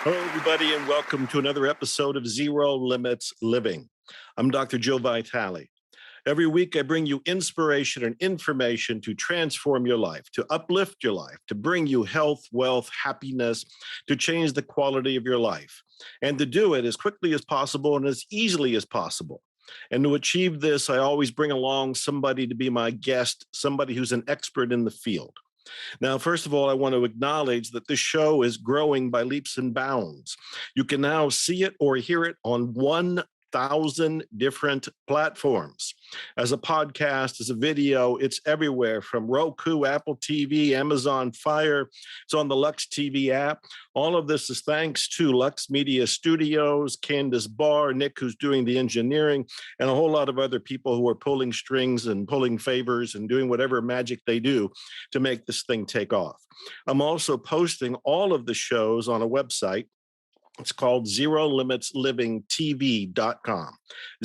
Hello, everybody, and welcome to another episode of Zero Limits Living. I'm Dr. Joe Vitale. Every week, I bring you inspiration and information to transform your life, to uplift your life, to bring you health, wealth, happiness, to change the quality of your life, and to do it as quickly as possible and as easily as possible. And to achieve this, I always bring along somebody to be my guest, somebody who's an expert in the field. Now, first of all, I want to acknowledge that this show is growing by leaps and bounds. You can now see it or hear it on 1,000 different platforms. As a podcast, as a video, it's everywhere from Roku, Apple TV, Amazon Fire. It's on the Lux TV app. All of this is thanks to Lux Media Studios, Candace Barr, Nick, who's doing the engineering, and a whole lot of other people who are pulling strings and pulling favors and doing whatever magic they do to make this thing take off. I'm also posting all of the shows on a website. It's called ZeroLimitsLivingTV.com.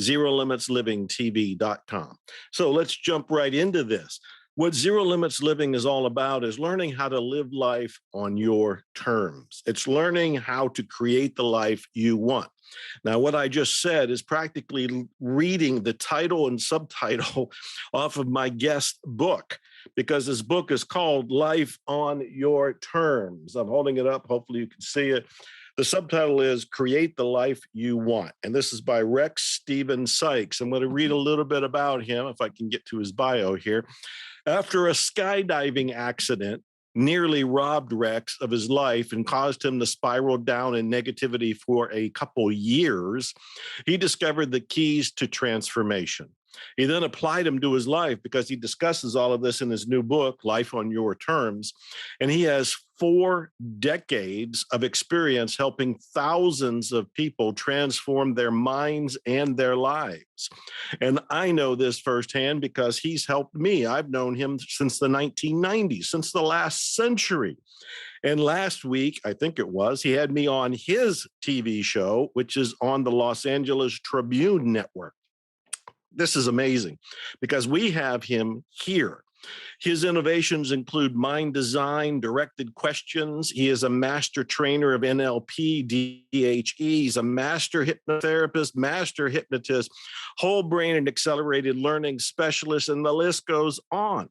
ZeroLimitsLivingTV.com. So let's jump right into this. What Zero Limits Living is all about is learning how to live life on your terms. It's learning how to create the life you want. Now, what I just said is practically reading the title and subtitle off of my guest book, because this book is called Life on Your Terms. I'm holding it up. Hopefully you can see it. The subtitle is Create the Life You Want. And this is by Rex Steven Sikes. I'm going to read a little bit about him, if I can get to his bio here. After a skydiving accident nearly robbed Rex of his life and caused him to spiral down in negativity for a couple years, he discovered the keys to transformation. He then applied them to his life because he discusses all of this in his new book, Life on Your Terms. And he has 4 decades of experience helping thousands of people transform their minds and their lives. And I know this firsthand because he's helped me. I've known him since the 1990s, since the last century. And last week, I think it was, he had me on his TV show, which is on the Los Angeles Tribune Network. This is amazing because we have him here. His innovations include mind design, directed questions. He is a master trainer of NLP, DHE. He's a master hypnotherapist, master hypnotist, whole brain and accelerated learning specialist, and the list goes on.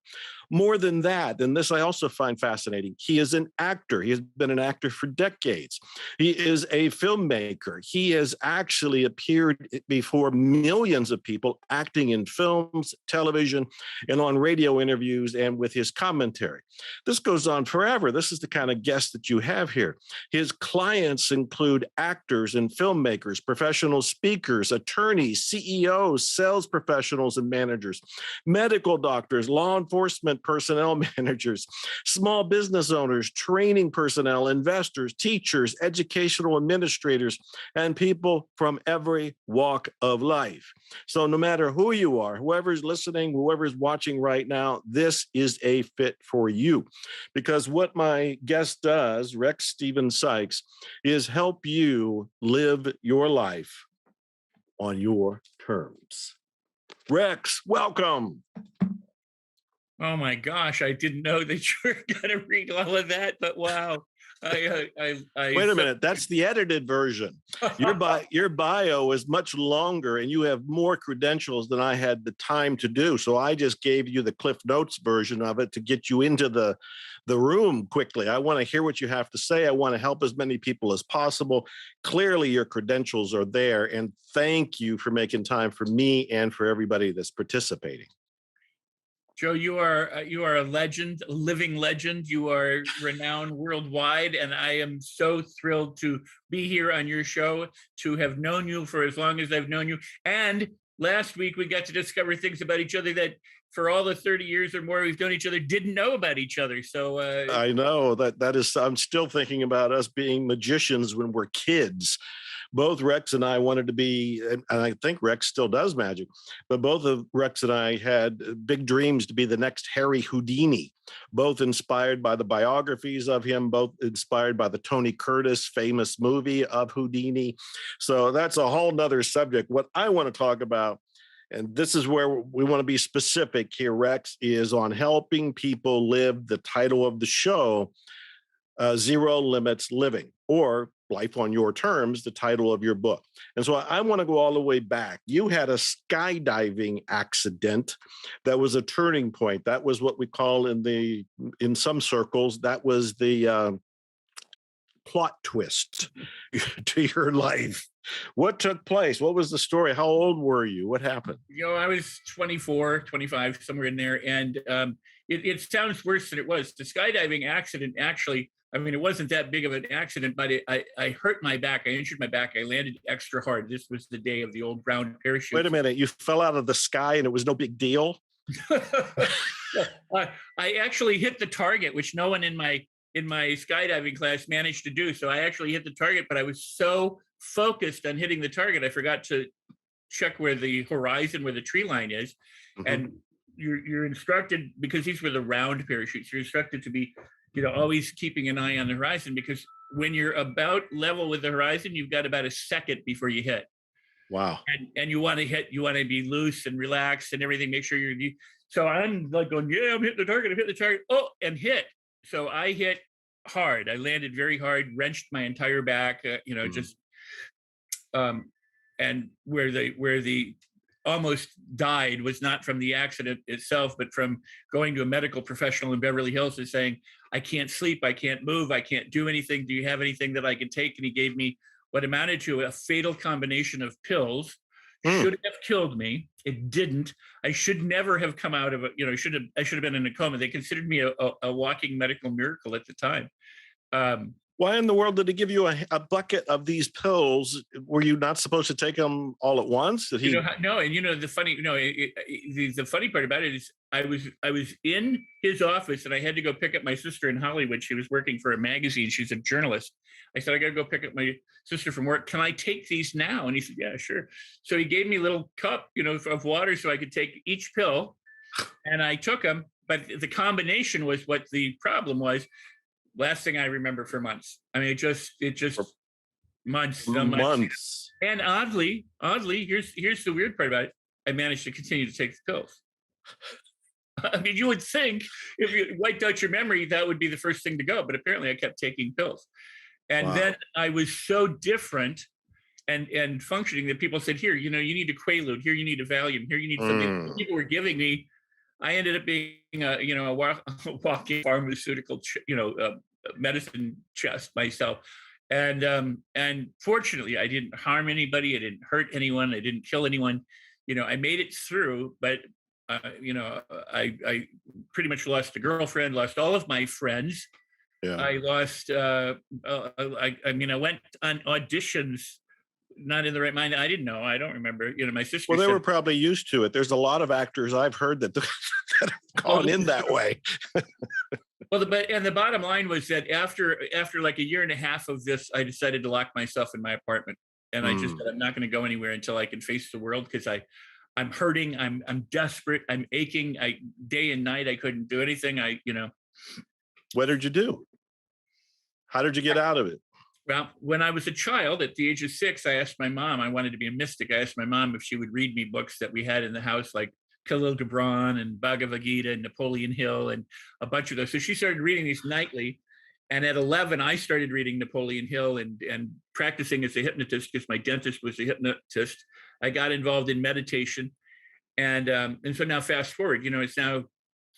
More than that, and this I also find fascinating, he is an actor. He has been an actor for decades. He is a filmmaker. He has actually appeared before millions of people acting in films, television, and on radio interviews and with his commentary. This goes on forever. This is the kind of guest that you have here. His clients include actors and filmmakers, professional speakers, attorneys, CEOs, sales professionals and managers, medical doctors, law enforcement personnel managers, small business owners, training personnel, investors, teachers, educational administrators, and people from every walk of life. So no matter who you are, whoever's listening, whoever's watching right now, this is a fit for you. Because what my guest does, Rex Steven Sikes, is help you live your life on your terms. Rex, welcome. Oh my gosh, I didn't know that you were going to read all of that, but wow. Wait a minute, that's the edited version. Your bio is much longer and you have more credentials than I had the time to do. So I just gave you the Cliff Notes version of it to get you into the room quickly. I want to hear what you have to say. I want to help as many people as possible. Clearly your credentials are there, and thank you for making time for me and for everybody that's participating. Joe, you are a legend, a living legend. You are renowned worldwide, and I am so thrilled to be here on your show, to have known you for as long as I've known you. And last week we got to discover things about each other that for all the 30 years or more we've known each other didn't know about each other. So I know that is, I'm still thinking about us being magicians when we're kids. Both Rex and I wanted to be, and I think Rex still does magic, but both of Rex and I had big dreams to be the next Harry Houdini, both inspired by the biographies of him, both inspired by the Tony Curtis famous movie of Houdini. So that's a whole nother subject. What I want to talk about, and this is where we want to be specific here, Rex, is on helping people live the title of the show, Zero Limits Living, or Life on Your Terms, the title of your book. And so I want to go all the way back. You had a skydiving accident that was a turning point. That was what we call in some circles, that was the plot twist to your life. What took place? What was the story? How old were you? What happened? I was 24, 25, somewhere in there. And it sounds worse than it was. The skydiving accident, actually, I mean, it wasn't that big of an accident, but I hurt my back. I injured my back. I landed extra hard. This was the day of the old round parachute. Wait a minute. You fell out of the sky and it was no big deal? I actually hit the target, which no one in my skydiving class managed to do. So I actually hit the target, but I was so focused on hitting the target, I forgot to check where the horizon, where the tree line is. Mm-hmm. And you're instructed, because these were the round parachutes, you're instructed to be, always keeping an eye on the horizon, because when you're about level with the horizon, you've got about a second before you hit. Wow. And you want to hit, you want to be loose and relaxed and everything, make sure so I'm like going, yeah, I'm hitting the target, oh, and hit. So I hit hard. I landed very hard, wrenched my entire back, just, and where the almost died was not from the accident itself, but from going to a medical professional in Beverly Hills and saying, I can't sleep, I can't move, I can't do anything. Do you have anything that I can take? And he gave me what amounted to a fatal combination of pills. Should have killed me. It didn't. I should never have come out of it. I should have been in a coma. They considered me a walking medical miracle at the time. Why in the world did he give you a bucket of these pills? Were you not supposed to take them all at once? Did he? No. And the funny, the funny part about it is I was in his office and I had to go pick up my sister in Hollywood. She was working for a magazine. She's a journalist. I said, I got to go pick up my sister from work. Can I take these now? And he said, yeah, sure. So he gave me a little cup, of water so I could take each pill, and I took them. But the combination was what the problem was. Last thing I remember for months. I mean, it just months. And oddly, here's the weird part about it. I managed to continue to take the pills. I mean, you would think if you wiped out your memory, that would be the first thing to go. But apparently I kept taking pills. And then I was so different and functioning that people said, here, you need a Quaalude, here you need a Valium, here you need something. People were giving me. I ended up being a walking pharmaceutical, medicine chest myself. And fortunately, I didn't harm anybody. I didn't hurt anyone. I didn't kill anyone. I made it through, but I pretty much lost a girlfriend, lost all of my friends. Yeah. I lost, I went on auditions, not in the right mind. I didn't know. I don't remember. My sister. Well, they were probably used to it. There's a lot of actors I've heard that have gone in that way. Well, the bottom line was that after like a year and a half of this, I decided to lock myself in my apartment, and I just said, I'm not going to go anywhere until I can face the world, because I'm hurting. I'm desperate. I'm aching. Day and night, I couldn't do anything. What did you do? How did you get out of it? Well, when I was a child, at the age of 6, I asked my mom, I wanted to be a mystic. I asked my mom if she would read me books that we had in the house, like Khalil Gibran and Bhagavad Gita and Napoleon Hill and a bunch of those. So she started reading these nightly. And at 11, I started reading Napoleon Hill and practicing as a hypnotist, because my dentist was a hypnotist. I got involved in meditation. And so now fast forward, it's now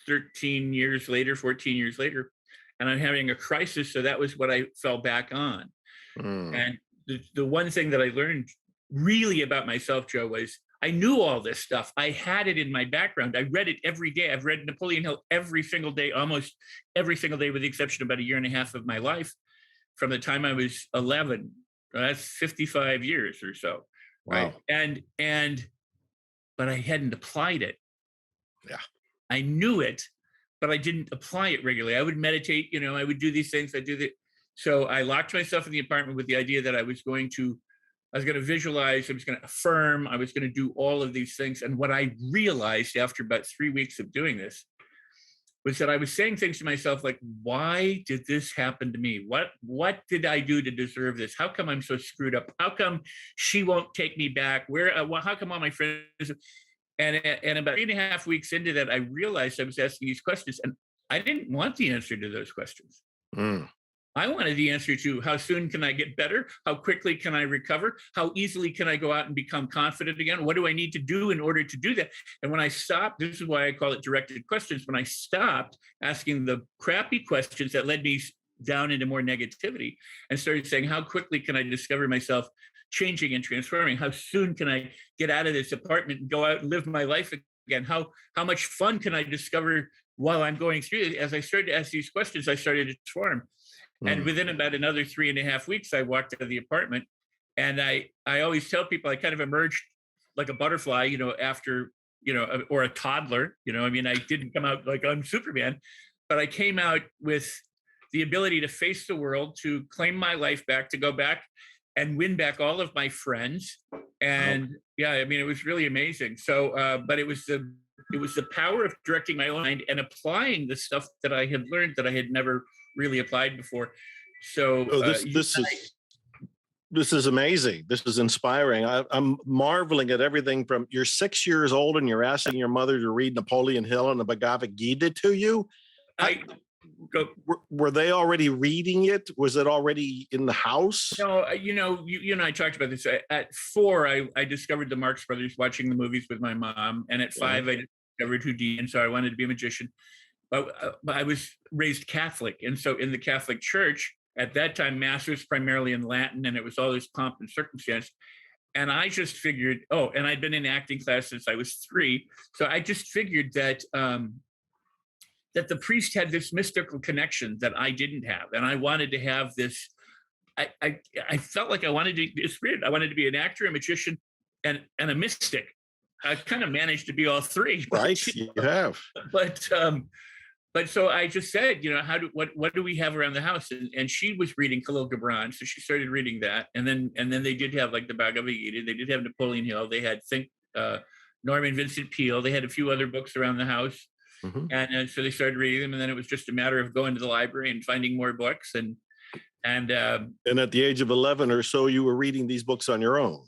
13 years later, 14 years later, and I'm having a crisis. So that was what I fell back on. And the one thing that I learned really about myself, Joe, was I knew all this stuff. I had it in my background. I read it every day. I've read Napoleon Hill every single day, almost every single day, with the exception of about a year and a half of my life, from the time I was 11. That's 55 years or so. Wow. Right. But I hadn't applied it. Yeah. I knew it, but I didn't apply it regularly. I would meditate, I would do these things. So I locked myself in the apartment with the idea that I was going to visualize, I was going to affirm, I was going to do all of these things. And what I realized after about 3 weeks of doing this was that I was saying things to myself like, why did this happen to me? What did I do to deserve this? How come I'm so screwed up? How come she won't take me back? How come all my friends? And about 3.5 weeks into that, I realized I was asking these questions, and I didn't want the answer to those questions. I wanted the answer to how soon can I get better? How quickly can I recover? How easily can I go out and become confident again? What do I need to do in order to do that? And when I stopped, this is why I call it directed questions. When I stopped asking the crappy questions that led me down into more negativity and started saying, how quickly can I discover myself changing and transforming? How soon can I get out of this apartment and go out and live my life again? How much fun can I discover while I'm going through it? As I started to ask these questions, I started to transform. And Mm. within about another 3.5 weeks, I walked out of the apartment. And I always tell people I kind of emerged like a butterfly, after, or a toddler, I mean, I didn't come out like I'm Superman, but I came out with the ability to face the world, to claim my life back, to go back and win back all of my friends. Wow. And yeah, I mean, it was really amazing. So, but it was the power of directing my own mind and applying the stuff that I had learned that I had never really applied before. So Oh, you this is amazing. This is inspiring. I'm marveling at everything from you're 6 years old and you're asking your mother to read Napoleon Hill and the Bhagavad Gita to you. How, I go. were they already reading it? Was it already in the house? No, you and I talked about this. At 4, I discovered the Marx Brothers watching the movies with my mom, and at Yeah. 5, I discovered Houdini, and so I wanted to be a magician. But I was raised Catholic, and so in the Catholic Church at that time, Mass was primarily in Latin, and it was all this pomp and circumstance. And I just figured, and I'd been in acting class since I was 3, so I just figured that that the priest had this mystical connection that I didn't have, and I wanted to have this. I felt like I wanted to. It's weird. I wanted to be an actor, a magician, and a mystic. I kind of managed to be all 3, Right, you have. but but so I just said, what do we have around the house? And she was reading Khalil Gibran, so she started reading that, and then they did have like the Bhagavad Gita, they did have Napoleon Hill, they had Norman Vincent Peale, they had a few other books around the house, Mhm. and so they started reading them, and then it was just a matter of going to the library and finding more books, and And at the age of 11 or so, you were reading these books on your own.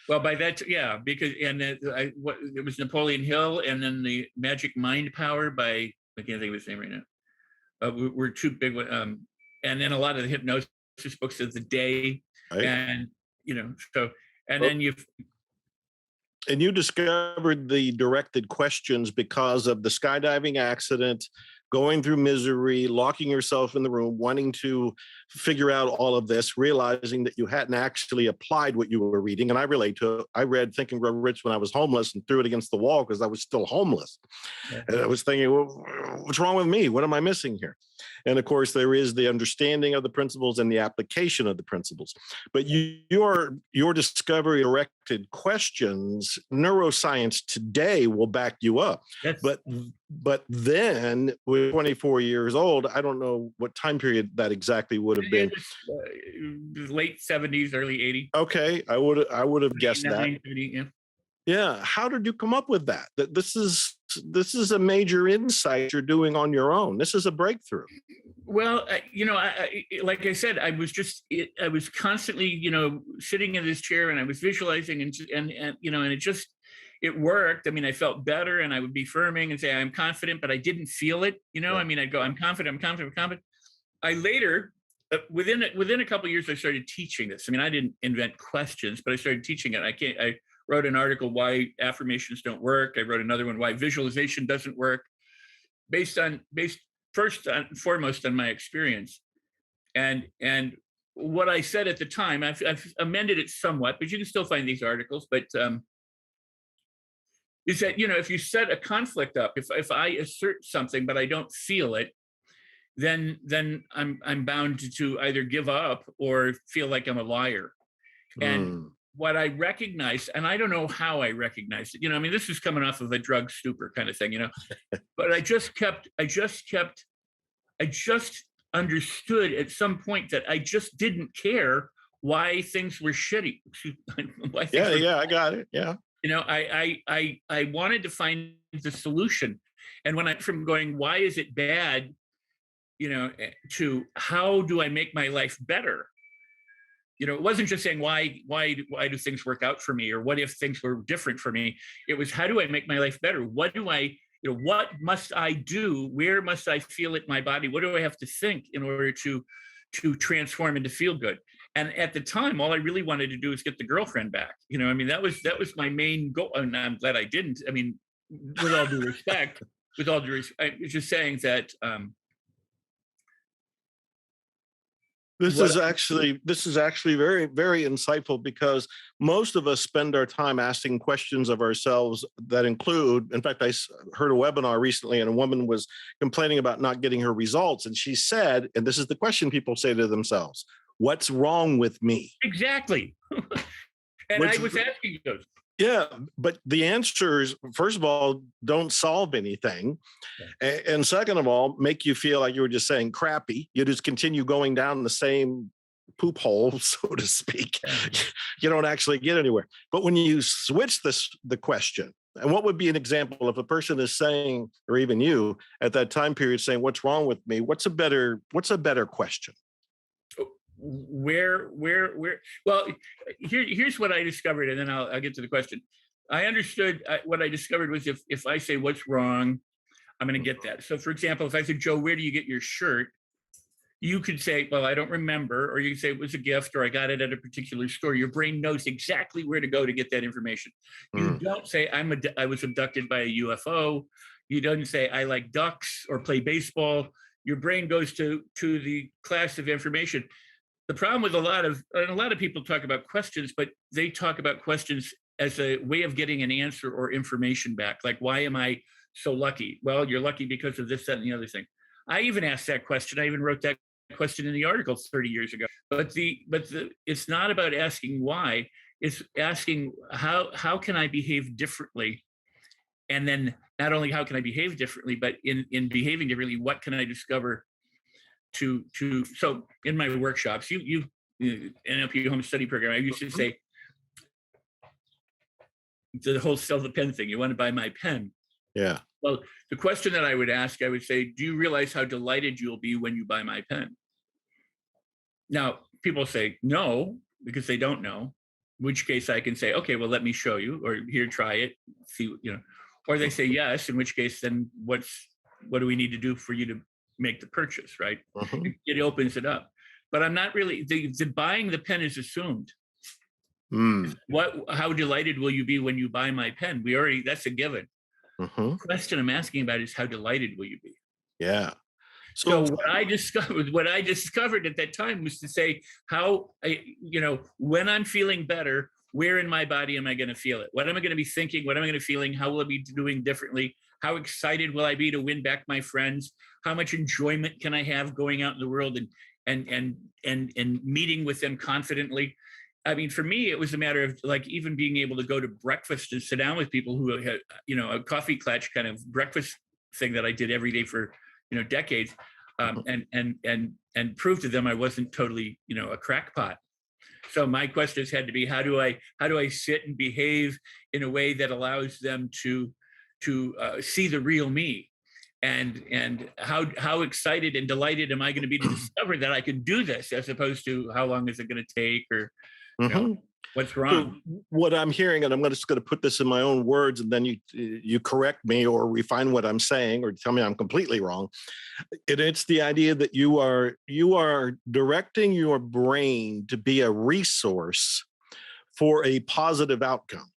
well, by that, yeah, because it was Napoleon Hill, and then the Magic Mind Power by, I can't think of his name right now. We're too big. And then a lot of the hypnosis books of the day, Right. and so, and Well, then and you discovered the directed questions because of the skydiving accident, going through misery, locking yourself in the room, wanting to figure out all of this, realizing that you hadn't actually applied what you were reading. And I relate to it. I read Think and Grow Rich when I was homeless and threw it against the wall because I was still homeless. Yeah. And I was thinking, well, what's wrong with me? What am I missing here? And of course, there is the understanding of the principles and the application of the principles. But your discovery directed questions, neuroscience today will back you up. that's But then, with 24 years old, I don't know what time period that exactly would have been. late 70s, early 80s. Okay, I would have guessed that. 70, yeah. Yeah, how did you come up with that? That this is a major insight you're doing on your own. This is a breakthrough. Well, like I said, I was constantly, sitting in this chair, and I was visualizing, and it worked. I mean, I felt better, and I would be affirming and say, I'm confident, but I didn't feel it. Yeah. I mean, I'd go, I'm confident, I'm confident, I'm confident. I later, within a couple of years, I started teaching this. I mean, I didn't invent questions, but I started teaching it. I wrote an article, Why Affirmations Don't Work. I wrote another one, Why Visualization Doesn't Work, based first and foremost on my experience. And what I said at the time, I've amended it somewhat, but you can still find these articles. But is that, if you set a conflict up, if I assert something but I don't feel it, then I'm bound to either give up or feel like I'm a liar. And what I recognized, and I don't know how I recognized it, I mean, this is coming off of a drug stupor kind of thing, but I just understood at some point that I just didn't care why things were shitty. Yeah, I got it. Yeah. I wanted to find the solution. And when from going, why is it bad, to how do I make my life better? It wasn't just saying why do things work out for me, or what if things were different for me? It was, how do I make my life better? What must I do? Where must I feel it in my body? What do I have to think in order to to transform and to feel good. And at the time, all I really wanted to do was get the girlfriend back. I mean, that was my main goal. And I'm glad I didn't. I mean, with all due respect, I was just saying that This what is actually very, very insightful, because most of us spend our time asking questions of ourselves that include, in fact, heard a webinar recently, and a woman was complaining about not getting her results. And she said, and this is the question people say to themselves: what's wrong with me? exactly. And Which, I was asking those. yeah, but the answers, first of all, don't solve anything. And second of all, make you feel like you were just saying crappy. You just continue going down the same poop hole, so to speak. You don't actually get anywhere. But when you switch the question, and what would be an example if a person is saying, or even you at that time period saying, what's wrong with me? What's a better question? Where well, here's what I discovered, and then I'll get to the question. I understood what I discovered was if I say what's wrong, I'm going to get that. So for example, if I said, Joe, where do you get your shirt? You could say, well, I don't remember, or you could say it was a gift, or I got it at a particular store. Your brain knows exactly where to go to get that information. You don't say I was abducted by a UFO. You don't say I like ducks or play baseball. Your brain goes to the class of information. The problem with a lot of people talk about questions, but they talk about questions as a way of getting an answer or information back. Like, why am I so lucky? Well, you're lucky because of this, that, and the other thing. I even asked that question. I even wrote that question in the article 30 years ago. But it's not about asking why. It's asking how can I behave differently? And then not only how can I behave differently, but in behaving differently, what can I discover to so in my workshops, you NLP home study program, I used to say the whole sell the pen thing. You want to buy my pen? Yeah. Well, the question that I would ask, I would say, do you realize how delighted you'll be when you buy my pen? Now, people say no, because they don't know, in which case I can say, okay, well, let me show you, or here, try it, see, or they say yes, in which case then what do we need to do for you to make the purchase, right? It opens it up. But I'm not really, the buying the pen is assumed. How delighted will you be when you buy my pen? That's a given. The question I'm asking about is how delighted will you be? Yeah. So what I discovered at that time was to say when I'm feeling better, where in my body am I going to feel it? What am I going to be thinking? What am I going to be feeling? How will I be doing differently? How excited will I be to win back my friends? How much enjoyment can I have going out in the world and meeting with them confidently? I mean, for me, it was a matter of like even being able to go to breakfast and sit down with people who had, a coffee clutch kind of breakfast thing that I did every day for, decades, and prove to them I wasn't totally, a crackpot. So my questions had to be, how do I sit and behave in a way that allows them to see the real me? And how excited and delighted am I going to be to discover that I can do this, as opposed to how long is it going to take, or what's wrong? So what I'm hearing, and I'm just going to put this in my own words, and then you correct me or refine what I'm saying, or tell me I'm completely wrong. It's the idea that you are directing your brain to be a resource for a positive outcome.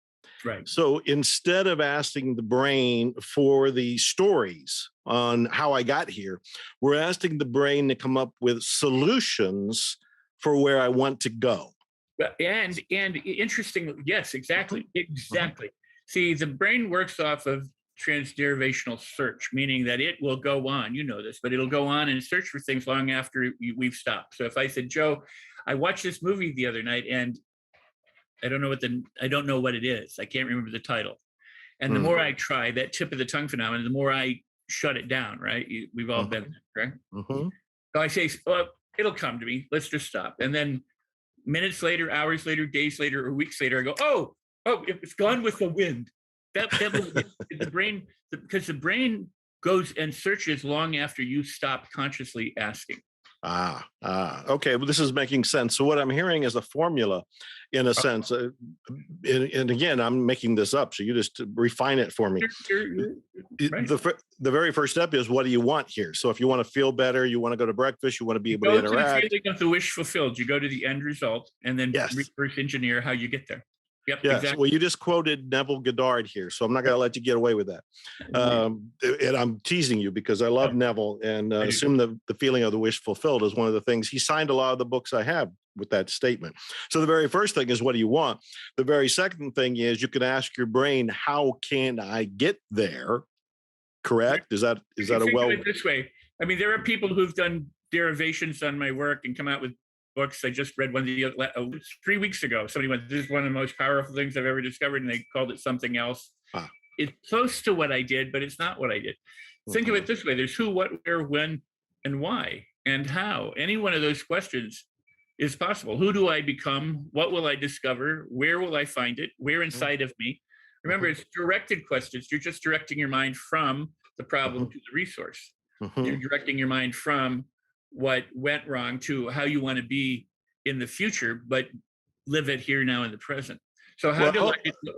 Right. So instead of asking the brain for the stories on how I got here, we're asking the brain to come up with solutions for where I want to go. And interesting, yes, exactly. See, the brain works off of transderivational search, meaning that it will go on, this, but it'll go on and search for things long after we've stopped. So if I said, Joe, I watched this movie the other night and I don't know what it is. I can't remember the title. And the more I try that tip of the tongue phenomenon, the more I shut it down, right? We've all been there, right? So I say, oh, it'll come to me. Let's just stop. And then minutes later, hours later, days later, or weeks later, I go, oh, it's gone with the wind. The brain, because the brain goes and searches long after you stop consciously asking. Okay. Well, this is making sense. So what I'm hearing is a formula, in a sense. And again, I'm making this up, so you just refine it for me. Right. The very first step is, what do you want here? So if you want to feel better, you want to go to breakfast, you want to be You able to go to the interact. feeling of the wish fulfilled. You go to the end result and then Yes. reverse engineer how you get there. Yep, Yes. Well, exactly. you just quoted Neville Goddard here, so I'm not going to let you get away with that. And I'm teasing you because I love No, Neville, and I do too. assume the feeling of the wish fulfilled is one of the things. He signed a lot of the books I have with that statement. So the very first thing is, what do you want? The very second thing is, you can ask your brain, how can I get there? Right. Correct? Is that a Think of well? it this way. I mean, there are people who've done derivations on my work and come out with books. I just read one 3 weeks ago. Somebody went, "This is one of the most powerful things I've ever discovered," and they called it something else. Ah, It's close to what I did, but it's not what I did. Think of mhm. it this way: there's who, what, where, when, and why, and how. Any one of those questions is possible. Who do I become? What will I discover? Where will I find it? Where Mhm, inside of me? Remember, mhm, it's directed questions. You're just directing your mind from the problem mhm, to the resource. You're mhm. directing your mind from what went wrong to how you want to be in the future, but live it here now in the present. So Well,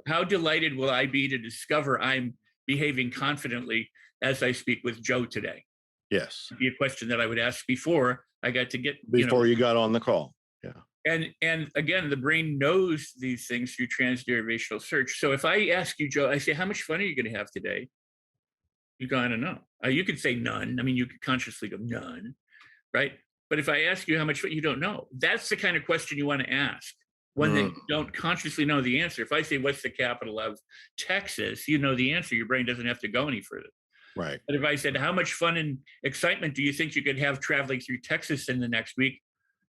how delighted will I be to discover I'm behaving confidently as I speak with Joe today? yes. Be a question that I would ask before I got to get, Before you got on the call. Yeah. and again, the brain knows these things through transderivational search. So if I ask you, Joe, I say, how much fun are you going to have today? You go, I don't know. You could say none. I mean, you could consciously go none, right? But if I ask you how much fun, you don't know. That's the kind of question you want to ask. One that Mm, you don't consciously know the answer. If I say, what's the capital of Texas? You know the answer. Your brain doesn't have to go any further. right. But if I said, how much fun and excitement do you think you could have traveling through Texas in the next week?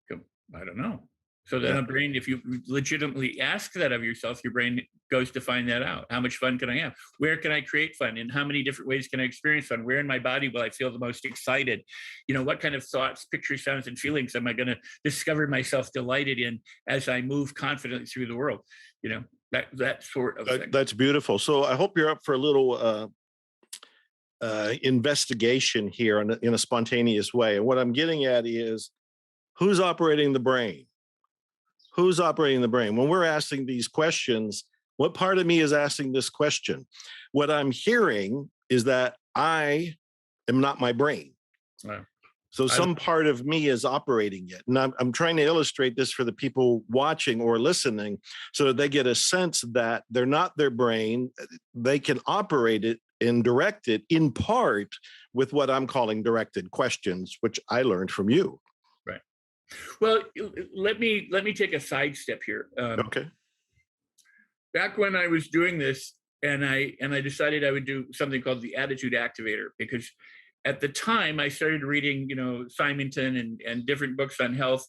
Go, I don't know. So then Yeah. a brain, if you legitimately ask that of yourself, your brain goes to find that out. How much fun can I have? Where can I create fun? In how many different ways can I experience fun? Where in my body will I feel the most excited? What kind of thoughts, pictures, sounds, and feelings am I going to discover myself delighted in as I move confidently through the world? That sort of thing. That's beautiful. So I hope you're up for a little investigation here in a spontaneous way. And what I'm getting at is, who's operating the brain? Who's operating the brain? When we're asking these questions, what part of me is asking this question? What I'm hearing is that I am not my brain. Wow. So I some part of me is operating it. And I'm trying to illustrate this for the people watching or listening, so that they get a sense that they're not their brain. They can operate it and direct it in part with what I'm calling directed questions, which I learned from you. right. Well, let me take a sidestep here. Okay. Back when I was doing this, and I decided I would do something called the attitude activator, because at the time I started reading, Simonton and different books on health.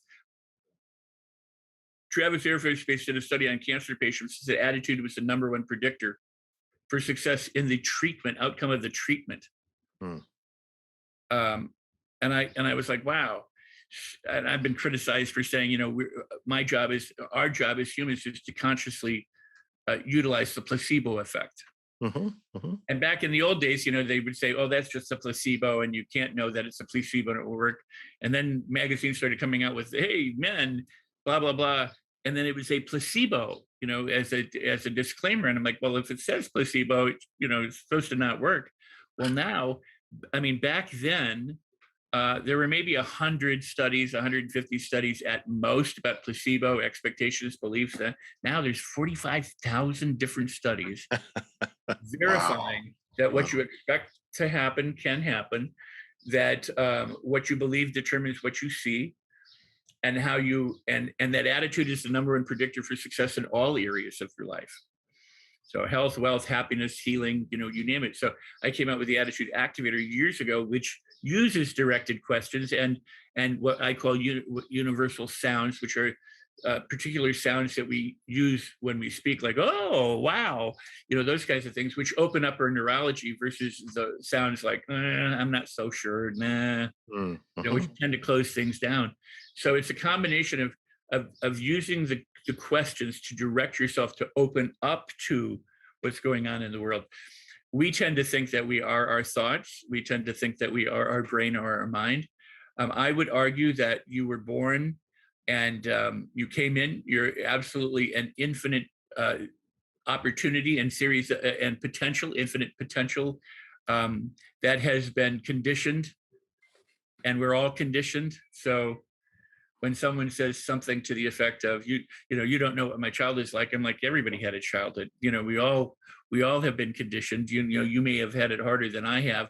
Travis Air Force Base did a study on cancer patients. Said attitude was the number one predictor for success in the outcome of the treatment. Hmm. Um, and I was like, wow. And I've been criticized for saying, our job as humans is to consciously utilize the placebo effect. Hmm. Hmm. And back in the old days, they would say, oh, that's just a placebo, and you can't know that it's a placebo and it will work. And then magazines started coming out with, hey, men, blah, blah, blah. And then it would say placebo, as a disclaimer. And I'm like, well, if it says placebo, it's supposed to not work. Well, now, I mean, back then, there were maybe 100 studies, 150 studies at most about placebo expectations, beliefs. Now there's 45,000 different studies Wow. verifying that what you Wow. expect to happen can happen, that what you believe determines what you see, and how you and that attitude is the number one predictor for success in all areas of your life. So health, wealth, happiness, healing, you name it. So I came out with the attitude activator years ago, which uses directed questions and what I call universal sounds, which are particular sounds that we use when we speak, like, oh, wow, those kinds of things, which open up our neurology, versus the sounds like, I'm not so sure, nah, which Mm-hmm. tend to close things down. So it's a combination of using the questions to direct yourself to open up to what's going on in the world. We tend to think that we are our thoughts. We tend to think that we are our brain or our mind. I would argue that you were born and you came in, you're absolutely an infinite opportunity and series and potential, infinite potential that has been conditioned, and we're all conditioned. So when someone says something to the effect of you don't know what my child is like, I'm like, everybody had a childhood. We all have been conditioned. You may have had it harder than I have,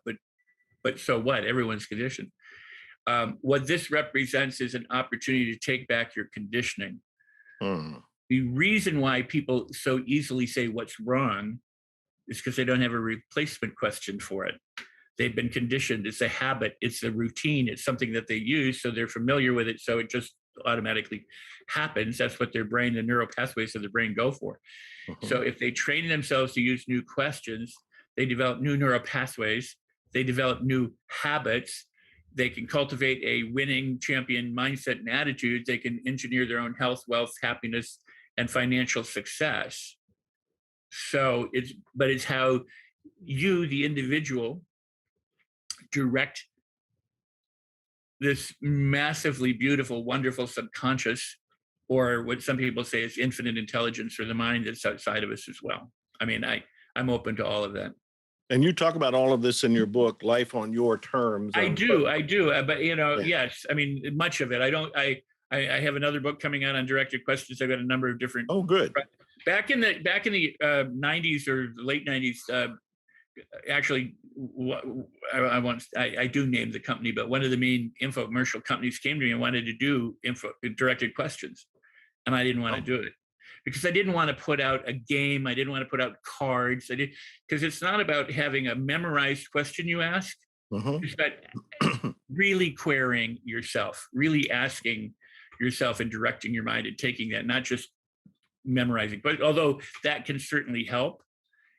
but so what? Everyone's conditioned. What this represents is an opportunity to take back your conditioning. Mm. The reason why people so easily say what's wrong is because they don't have a replacement question for it. They've been conditioned. It's a habit. It's a routine. It's something that they use. So they're familiar with it. So it just automatically happens. That's what their brain, the neural pathways of the brain go for. So if they train themselves to use new questions, they develop new neural pathways. They develop new habits. They can cultivate a winning champion mindset and attitude. They can engineer their own health, wealth, happiness, and financial success. So it's how you, the individual, direct this massively beautiful, wonderful subconscious, or what some people say is infinite intelligence, or the mind that's outside of us as well. I mean, I'm open to all of that. And you talk about all of this in your book, Life on Your Terms. I do, but Yeah. yes, I mean, much of it. I have another book coming out on directed questions. I've got a number of different. Oh, good. Back in the 90s or late 90s, actually, I do name the company, but one of the main infomercial companies came to me and wanted to do directed questions, and I didn't want to do it because I didn't want to put out a game. I didn't want to put out cards. Because it's not about having a memorized question you ask. It's about really querying yourself, really asking yourself and directing your mind and taking that, not just memorizing. But although that can certainly help,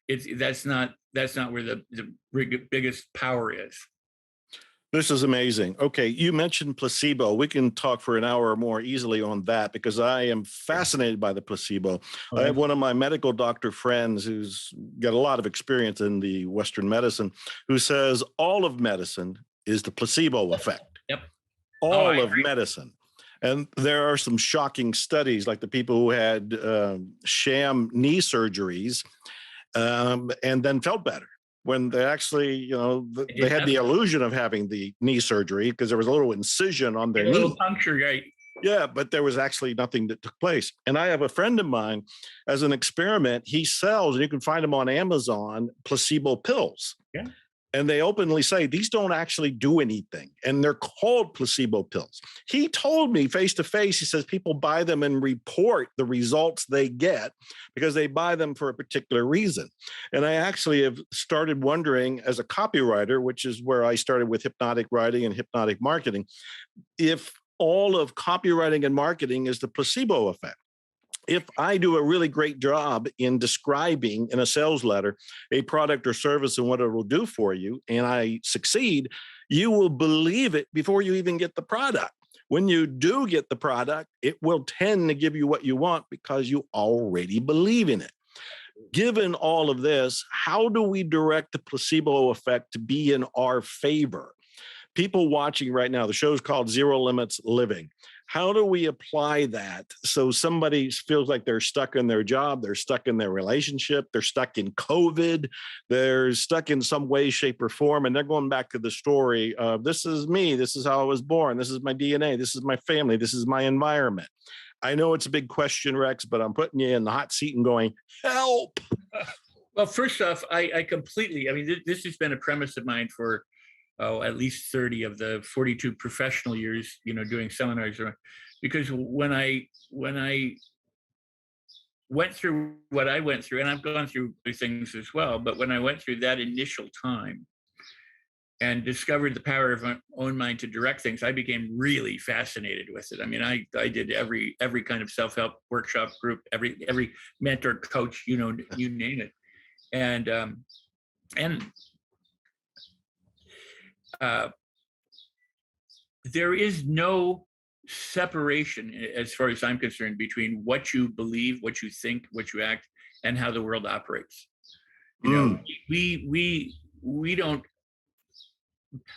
that's not where the biggest power is. This is amazing. Okay, you mentioned placebo. We can talk for an hour or more easily on that because I am fascinated by the placebo. I have one of my medical doctor friends who's got a lot of experience in the Western medicine who says all of medicine is the placebo effect. Yep. All of medicine. And there are some shocking studies, like the people who had sham knee surgeries and then felt better when they actually, they had the illusion of having the knee surgery because there was a little incision on their knee. A little puncture, right? Yeah, but there was actually nothing that took place. And I have a friend of mine, as an experiment, he sells, and you can find them on Amazon, placebo pills. Yeah. And they openly say these don't actually do anything. And they're called placebo pills. He told me face to face, he says people buy them and report the results they get because they buy them for a particular reason. And I actually have started wondering, as a copywriter, which is where I started with hypnotic writing and hypnotic marketing, if all of copywriting and marketing is the placebo effect. If I do a really great job in describing in a sales letter a product or service and what it will do for you, and I succeed, you will believe it before you even get the product. When you do get the product, it will tend to give you what you want because you already believe in it. Given all of this, how do we direct the placebo effect to be in our favor? People watching right now, the show's called Zero Limits Living. How do we apply that so somebody feels like they're stuck in their job, they're stuck in their relationship, they're stuck in COVID, they're stuck in some way, shape, or form, and they're going back to the story of this is me, this is how I was born, this is my DNA, this is my family, this is my environment. I know it's a big question, Rex, but I'm putting you in the hot seat and going, help. Well, first off, I completely, this has been a premise of mine for at least 30 of the 42 professional years, doing seminars. Because when I went through what I went through, and I've gone through things as well, but when I went through that initial time and discovered the power of my own mind to direct things, I became really fascinated with it. I did every kind of self-help workshop group, every mentor, coach, you name it. And there is no separation, as far as I'm concerned, between what you believe, what you think, what you act, and how the world operates. We don't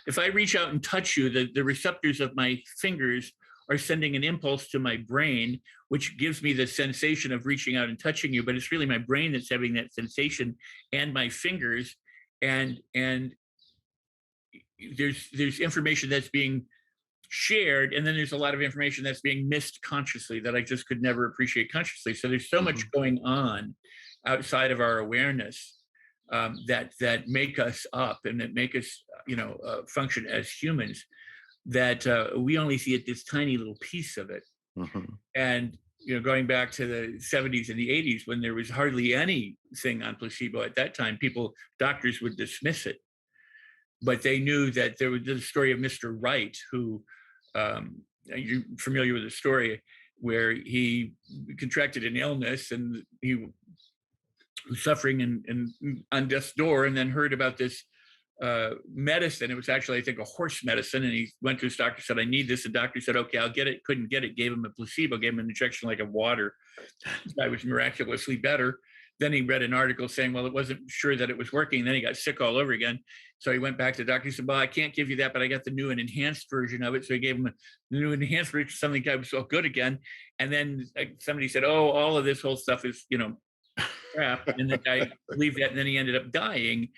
if I reach out and touch you, the receptors of my fingers are sending an impulse to my brain, which gives me the sensation of reaching out and touching you. But it's really my brain that's having that sensation, and my fingers, and there's information that's being shared, and then there's a lot of information that's being missed consciously that I just could never appreciate consciously. So there's so much going on outside of our awareness, that make us up and that make us, function as humans, that we only see it this tiny little piece of it. Mhm. And going back to the 70s and the 80s, when there was hardly anything on placebo at that time, doctors would dismiss it. But they knew that there was the story of Mr. Wright, who, you're familiar with the story, where he contracted an illness and he was suffering on death's door, and then heard about this medicine. It was actually, I think, a horse medicine. And he went to his doctor, said, "I need this." The doctor said, "Okay, I'll get it." Couldn't get it. Gave him a placebo, gave him an injection like of water. This guy was miraculously better. Then he read an article saying, well, it wasn't sure that it was working. Then he got sick all over again. So he went back to the doctor. He said, "Well, I can't give you that, but I got the new and enhanced version of it." So he gave him the new and enhanced version. Suddenly the guy was so good again. And then somebody said, "Oh, all of this whole stuff is, crap." And the guy believed that, and then he ended up dying.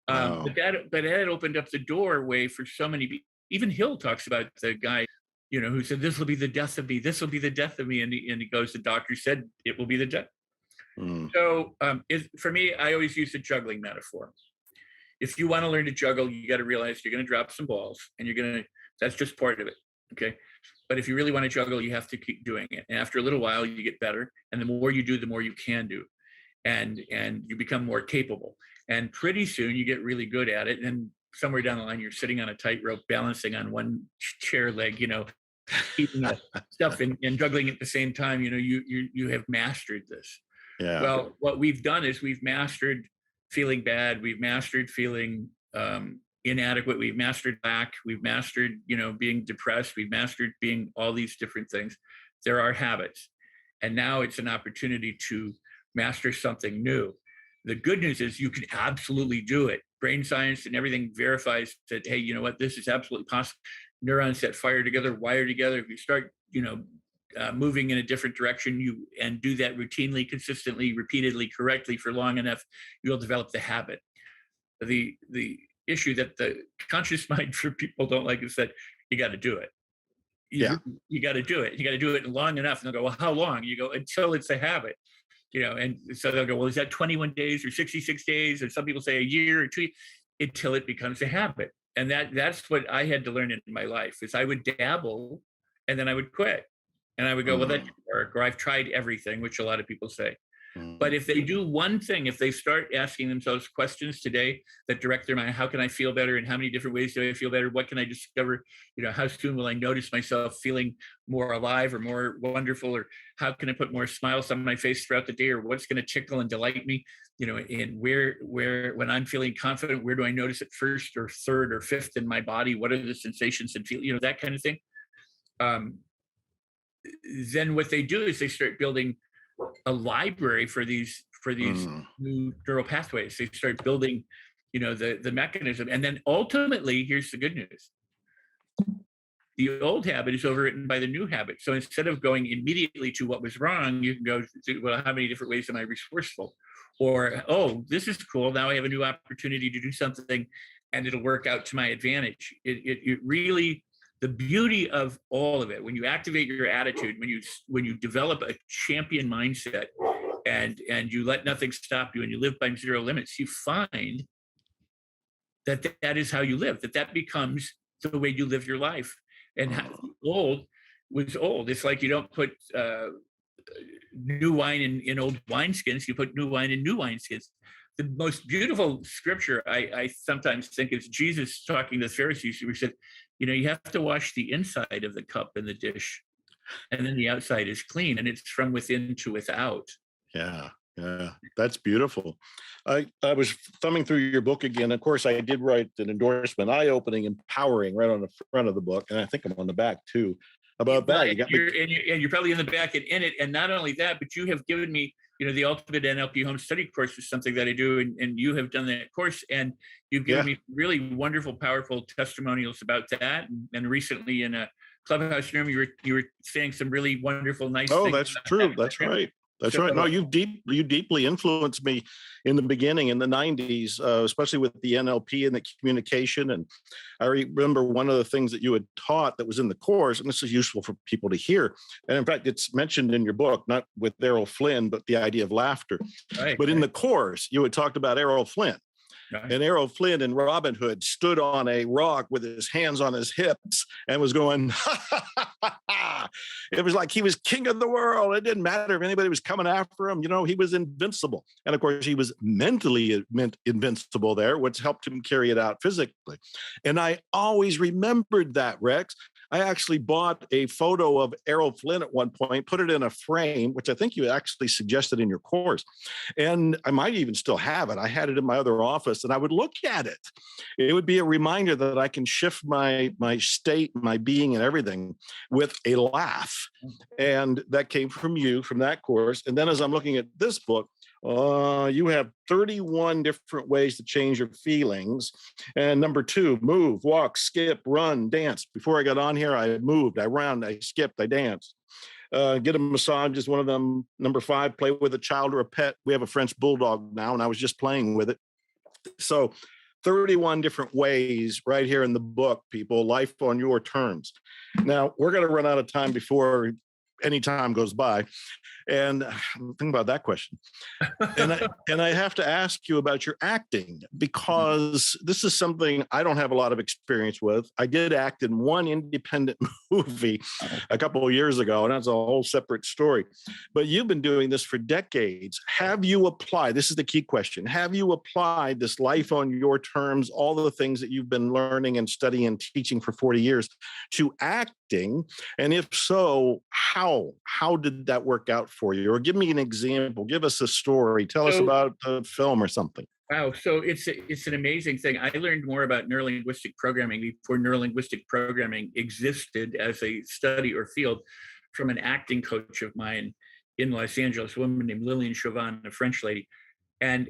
Wow. But that opened up the doorway for so many. Even Hill talks about the guy, who said, "This will be the death of me. This will be the death of me." And he goes, "The doctor said it will be the death." Mm. So for me, I always use the juggling metaphor. If you want to learn to juggle, you got to realize you're going to drop some balls, and that's just part of it. Okay. But if you really want to juggle, you have to keep doing it. And after a little while, you get better. And the more you do, the more you can do. And you become more capable. And pretty soon you get really good at it. And somewhere down the line, you're sitting on a tightrope, balancing on one chair leg, keeping stuff and juggling at the same time. You have mastered this. Yeah. Well, what we've done is we've mastered feeling bad. We've mastered feeling inadequate. We've mastered lack. We've mastered, being depressed. We've mastered being all these different things. There are habits. And now it's an opportunity to master something new. The good news is you can absolutely do it. Brain science and everything verifies that, hey, you know what, this is absolutely possible. Neurons that fire together, wire together. If you start, moving in a different direction, and do that routinely, consistently, repeatedly, correctly for long enough, you'll develop the habit. The issue that the conscious mind for people don't like is that you got to do it. You got to do it. You got to do it long enough. And they'll go, "Well, how long?" You go, "Until it's a habit." And so they'll go, "Well, is that 21 days or 66 days?" Or some people say a year or 2, until it becomes a habit. And that's what I had to learn in my life, is I would dabble and then I would quit. And I would go, "Well, that didn't work," or "I've tried everything," which a lot of people say. But if they do one thing, if they start asking themselves questions today that direct their mind, how can I feel better? And how many different ways do I feel better? What can I discover? How soon will I notice myself feeling more alive or more wonderful? Or how can I put more smiles on my face throughout the day? Or what's going to tickle and delight me? And where, when I'm feeling confident, where do I notice it first or third or fifth in my body? What are the sensations and feel, that kind of thing. Then what they do is they start building a library for these new neural pathways. They start building, the mechanism. And then ultimately, here's the good news. The old habit is overwritten by the new habit. So instead of going immediately to what was wrong, you can go to, well, how many different ways am I resourceful? Or, oh, this is cool. Now I have a new opportunity to do something and it'll work out to my advantage. It really, the beauty of all of it, when you activate your attitude, when you develop a champion mindset and you let nothing stop you and you live by zero limits, you find that is how you live, that becomes the way you live your life. And old was old. It's like you don't put new wine in old wineskins, you put new wine in new wineskins. The most beautiful scripture I sometimes think is Jesus talking to the Pharisees, who said, you have to wash the inside of the cup and the dish, and then the outside is clean, and it's from within to without. Yeah, that's beautiful. I was thumbing through your book again. Of course, I did write an endorsement, eye-opening, empowering, right on the front of the book, and I think I'm on the back too. About that, and you're probably in the back and in it. And not only that, but you have given me, the Ultimate NLP Home Study course is something that I do, and you have done that course, and you've given Yeah. me really wonderful, powerful testimonials about that. And recently in a Clubhouse room, you were saying some really wonderful, nice Oh, things that's about true. that That's program. right. That's So right. No, you deeply influenced me in the beginning in the 90s, especially with the NLP and the communication. And I remember one of the things that you had taught that was in the course, and this is useful for people to hear. And in fact, it's mentioned in your book, not with Errol Flynn, but the idea of laughter. right, But in right, the course, you had talked about Errol Flynn. right. And Errol Flynn in Robin Hood stood on a rock with his hands on his hips and was going, ha, ha, ha, ha, ha. It was like he was king of the world. It didn't matter if anybody was coming after him. He was invincible. And of course, he was mentally invincible there, which helped him carry it out physically. And I always remembered that, Rex. I actually bought a photo of Errol Flynn at one point, put it in a frame, which I think you actually suggested in your course. And I might even still have it. I had it in my other office and I would look at it. It would be a reminder that I can shift my state, my being and everything with a laugh. And that came from you, from that course. And then as I'm looking at this book, you have 31 different ways to change your feelings. And number 2, move, walk, skip, run, dance. Before I got on here, I moved, I ran, I skipped, I danced. Get a massage is one of them. Number 5, play with a child or a pet. We have a French bulldog now, and I was just playing with it. So 31 different ways right here in the book, people, life on your terms. Now, we're going to run out of time before any time goes by. And think about that question. And I have to ask you about your acting, because this is something I don't have a lot of experience with. I did act in one independent movie a couple of years ago, and that's a whole separate story. But you've been doing this for decades. Have you applied? This is the key question. Have you applied this life on your terms, all the things that you've been learning and studying and teaching for 40 years to acting? And if so, how did that work out for you? Or give me an example. Give us a story. Tell us about a film or something. Wow. So it's an amazing thing. I learned more about neurolinguistic programming before neurolinguistic programming existed as a study or field from an acting coach of mine in Los Angeles, a woman named Lillian Chauvin, a French lady. And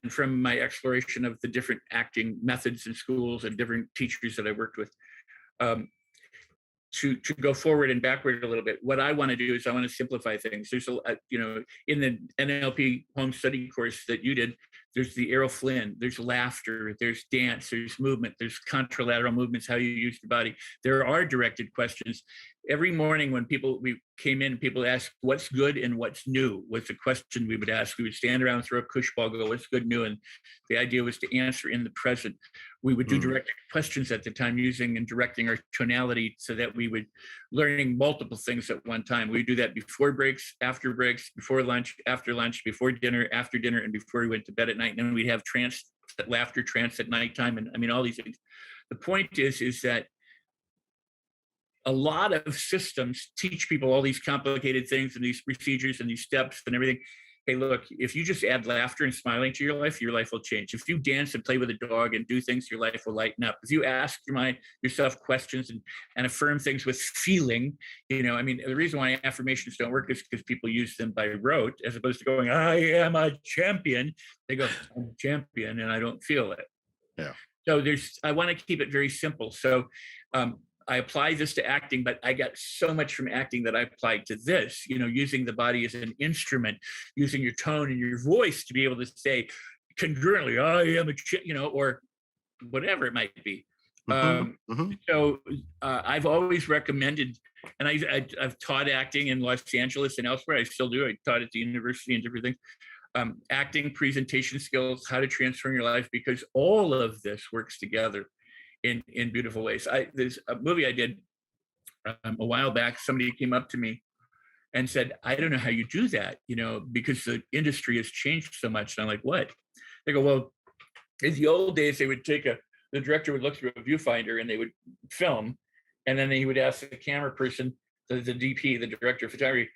from my exploration of the different acting methods in schools and different teachers that I worked with, to go forward and backward a little bit. What I want to do is I want to simplify things. There's in the NLP home study course that you did, there's the Errol Flynn, there's laughter, there's dance, there's movement, there's contralateral movements, how you use the body. There are directed questions. Every morning when we came in, people asked, what's good and what's new was the question we would ask. We would stand around, throw a push ball, go, what's good, new? And the idea was to answer in the present. We would do directed questions at the time, using and directing our tonality so that we would learning multiple things at one time. We do that before breaks, after breaks, before lunch, after lunch, before dinner, after dinner, and before we went to bed at night. And then we'd have laughter trance at nighttime. And I mean, all these things. The point is that a lot of systems teach people all these complicated things and these procedures and these steps and everything. Hey, look, if you just add laughter and smiling to your life will change. If you dance and play with a dog and do things, your life will lighten up. If you ask yourself questions and affirm things with feeling, I mean, the reason why affirmations don't work is because people use them by rote, as opposed to going, I am a champion. They go, I'm a champion and I don't feel it. Yeah. So I want to keep it very simple. So, I apply this to acting, but I got so much from acting that I applied to this, using the body as an instrument, using your tone and your voice to be able to say congruently, I am or whatever it might be. So I've always recommended, and I've taught acting in Los Angeles and elsewhere. I still do. I taught at the university and different things. Acting, presentation skills, how to transform your life, because all of this works together in beautiful ways. There's a movie I did a while back. Somebody came up to me and said, I don't know how you do that, because the industry has changed so much. And I'm like, what? They go, well, in the old days, they would the director would look through a viewfinder and they would film. And then he would ask the camera person, the DP, the director of photography,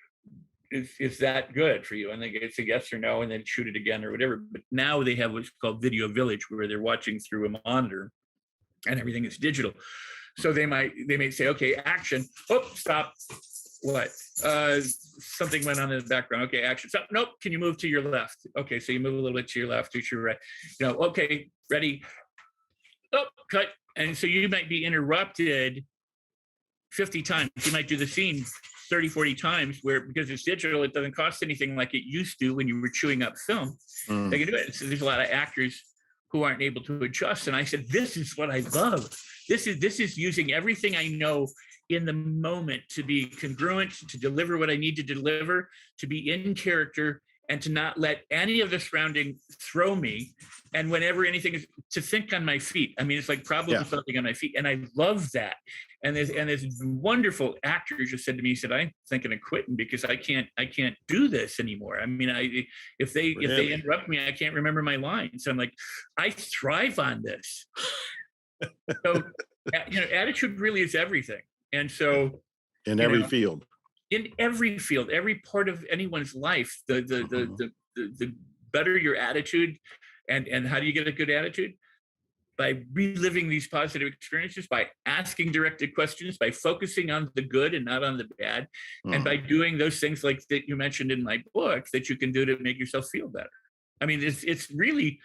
is that good for you? And they say yes or no, and then shoot it again or whatever. But now they have what's called Video Village, where they're watching through a monitor and everything is digital. So they might say, okay, action, stop. What? Something went on in the background. Okay, action. So, nope. Can you move to your left? Okay, so you move a little bit to your left, to your right. Okay, ready. Oh, cut. And so you might be interrupted 50 times. You might do the scene 30, 40 times where, because it's digital, it doesn't cost anything like it used to when you were chewing up film. They can do it. So there's a lot of actors who aren't able to adjust. And I said, this is what I love. This is using everything I know in the moment to be congruent, to deliver what I need to deliver, to be in character, and to not let any of the surrounding throw me. And whenever anything is, to think on my feet. I mean, it's like problem solving on my feet. And I love that. And there's wonderful actors just said to me, he said, I'm thinking of quitting because I can't do this anymore. I mean, if they interrupt me, I can't remember my lines. So I'm like, I thrive on this. So, attitude really is everything. And so in every field, every part of anyone's life, the better your attitude. And how do you get a good attitude? By reliving these positive experiences, by asking directed questions, by focusing on the good and not on the bad, and by doing those things like that you mentioned in my book that you can do to make yourself feel better. I mean, it's really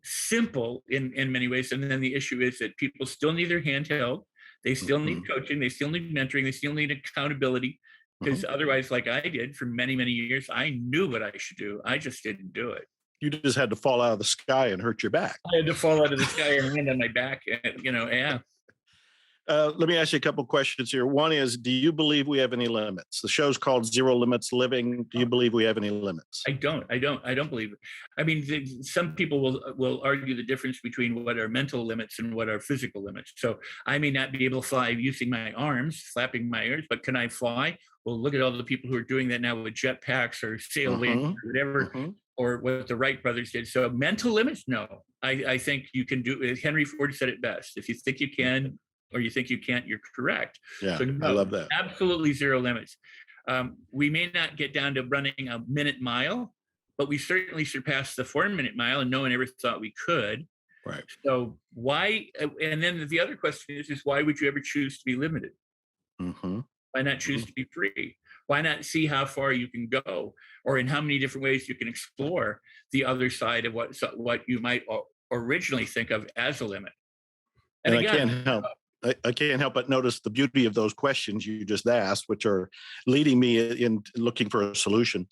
simple in many ways. And then the issue is that people still need their hand held. They still need coaching. They still need mentoring. They still need accountability. Because otherwise, like I did for many, many years, I knew what I should do. I just didn't do it. You just had to fall out of the sky and hurt your back. I had to fall out of the sky and land on my back. Yeah. Let me ask you a couple of questions here. One is, do you believe we have any limits? The show's called Zero Limits Living. Do you believe we have any limits? I don't believe it. I mean, some people will argue the difference between what are mental limits and what are physical limits. So I may not be able to fly using my arms, flapping my ears, but can I fly? Well, look at all the people who are doing that now with jetpacks or sailways or whatever, or what the Wright brothers did. So mental limits, no. I think you can do it. Henry Ford said it best. If you think you can, or you think you can't, you're correct. Yeah, so no, I love that. Absolutely zero limits. We may not get down to running a minute mile, but we certainly surpassed the 4-minute mile, and no one ever thought we could. Right. So why? And then the other question is why would you ever choose to be limited? Why not choose to be free? Why not see how far you can go, or in how many different ways you can explore the other side of what you might originally think of as a limit? And again, I can't help but notice the beauty of those questions you just asked, which are leading me in looking for a solution.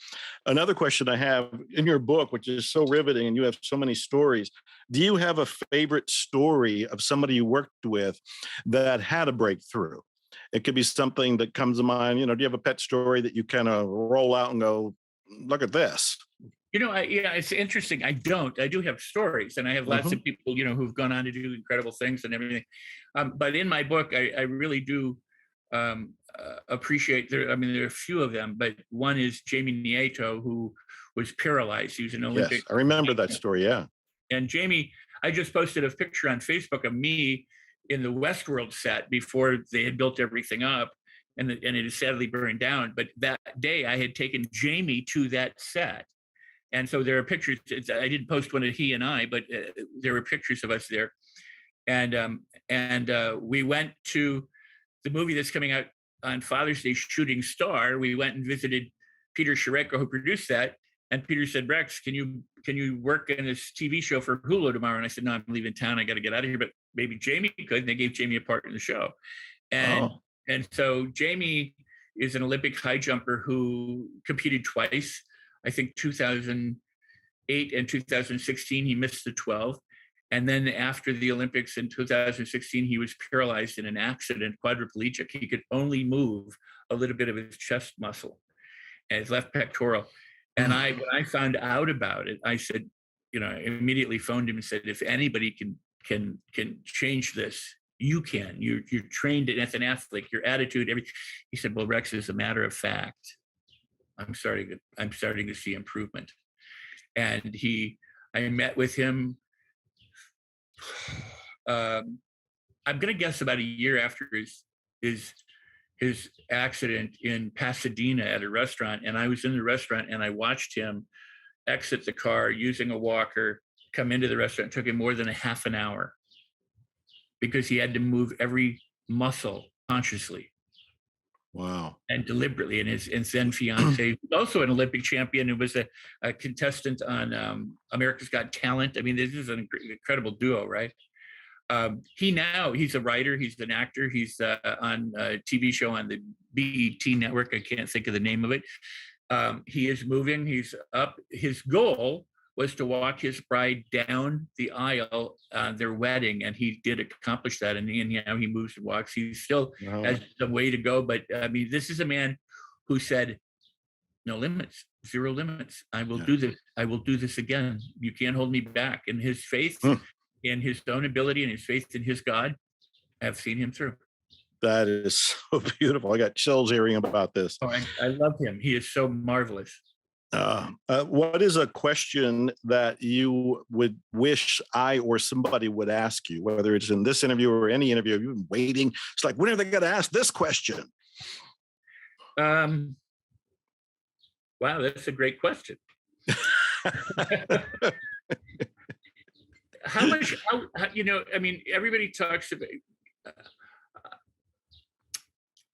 Another question I have in your book, which is so riveting, and you have so many stories. Do you have a favorite story of somebody you worked with that had a breakthrough? It could be something that comes to mind. Do you have a pet story that you kind of roll out and go, look at this? It's interesting. I do have stories, and I have lots of people, who've gone on to do incredible things and everything. But in my book, I really do appreciate there. I mean, there are a few of them, but one is Jamie Nieto, who was paralyzed. He was an Olympic. Yes, I remember that story. Yeah. And Jamie, I just posted a picture on Facebook of me in the Westworld set before they had built everything up, and it is sadly burned down. But that day, I had taken Jamie to that set. And so there are pictures. I didn't post one of he and I, but there were pictures of us there. And we went to the movie that's coming out on Father's Day, Shooting Star. We went and visited Peter Shereko, who produced that. And Peter said, Rex, can you work in this TV show for Hulu tomorrow? And I said, no, I'm leaving town. I got to get out of here. But maybe Jamie could. And they gave Jamie a part in the show. And so Jamie is an Olympic high jumper who competed twice. I think 2008 and 2016, he missed the 12. And then after the Olympics in 2016, he was paralyzed in an accident, quadriplegic. He could only move a little bit of his chest muscle and his left pectoral. And when I found out about it, I said, I immediately phoned him and said, if anybody can change this, you can. You're trained as an athlete, your attitude, everything. He said, well, Rex, as a matter of fact, I'm starting to see improvement. And I met with him. I'm going to guess about a year after his accident in Pasadena at a restaurant. And I was in the restaurant and I watched him exit the car using a walker, come into the restaurant. It took him more than a half an hour because he had to move every muscle consciously. Wow. and deliberately. And his then fiance, also an Olympic champion, who was a contestant on America's Got Talent. I mean, this is an incredible duo, right? He's a writer, he's an actor, he's on a TV show on the BET network. I can't think of the name of it. He is moving, he's up. His goal was to walk his bride down the aisle on their wedding, and he did accomplish that. And now he moves and walks. He still has some way to go, but I mean, this is a man who said, "No limits, zero limits. I will do this. I will do this again. You can't hold me back." And his faith in his own ability and his faith in his God have seen him through. That is so beautiful. I got chills hearing about this. Oh, I love him. He is so marvelous. What is a question that you would wish I or somebody would ask you, whether it's in this interview or any interview? You've been waiting. It's like, when are they going to ask this question? Wow, that's a great question. How much, I mean, everybody talks about,